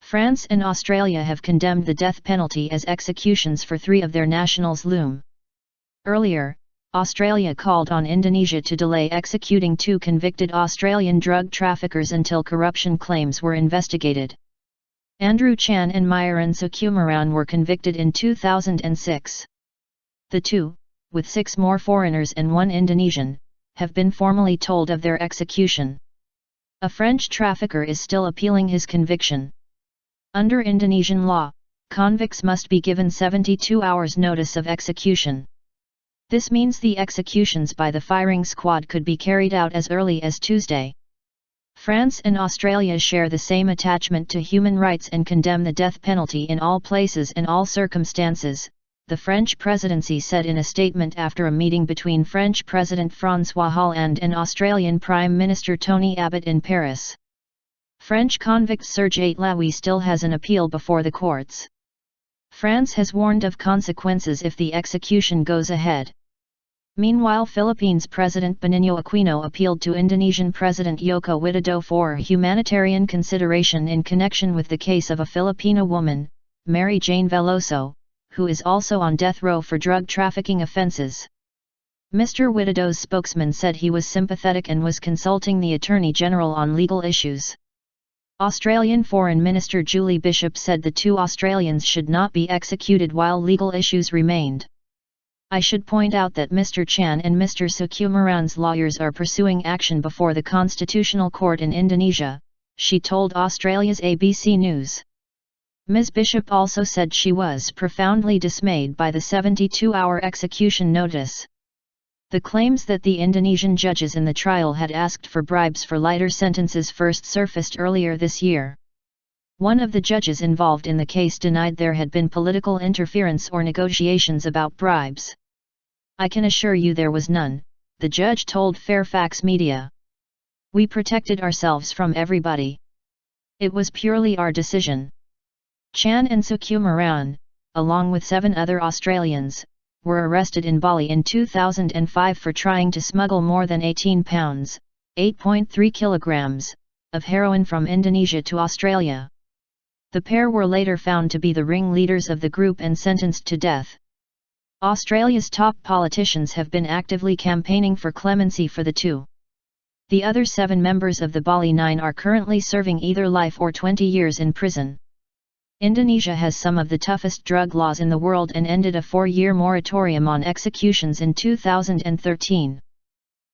France and Australia have condemned the death penalty as executions for 3 of their nationals loom. Earlier, Australia called on Indonesia to delay executing 2 convicted Australian drug traffickers until corruption claims were investigated. Chan and Myuran Sukumaran were convicted in 2006. The 2, with 6 more foreigners and 1 Indonesian, have been formally told of their execution. A French trafficker is still appealing his conviction. Under Indonesian law, convicts must be given 72 hours notice of execution. This means the executions by the firing squad could be carried out as early as Tuesday. France and Australia share the same attachment to human rights and condemn the death penalty in all places and all circumstances, the French presidency said in a statement after a meeting between French President Francois Hollande and Australian Prime Minister Tony Abbott in Paris. French convict Serge Laoui still has an appeal before the courts. France has warned of consequences if the execution goes ahead. Meanwhile, Philippines President Benigno Aquino appealed to Indonesian President Joko Widodo for humanitarian consideration in connection with the case of a Filipino woman, Mary Jane Veloso, who is also on death row for drug trafficking offences. Mr. Widodo's spokesman said he was sympathetic and was consulting the Attorney General on legal issues. Australian Foreign Minister Julie Bishop said the 2 Australians should not be executed while legal issues remained. I should point out that Mr. Chan and Mr. Sukumaran's lawyers are pursuing action before the Constitutional Court in Indonesia, she told Australia's ABC News. Ms. Bishop also said she was profoundly dismayed by the 72-hour execution notice. The claims that the Indonesian judges in the trial had asked for bribes for lighter sentences first surfaced earlier this year. One of the judges involved in the case denied there had been political interference or negotiations about bribes. I can assure you there was none, the judge told Fairfax Media. We protected ourselves from everybody. It was purely our decision. Chan and Sukumaran, along with 7 other Australians, were arrested in Bali in 2005 for trying to smuggle more than 18 pounds, 8.3 kilograms, of heroin from Indonesia to Australia. The pair were later found to be the ringleaders of the group and sentenced to death. Australia's top politicians have been actively campaigning for clemency for the 2. The other 7 members of the Bali Nine are currently serving either life or 20 years in prison. Indonesia has some of the toughest drug laws in the world and ended a 4-year moratorium on executions in 2013.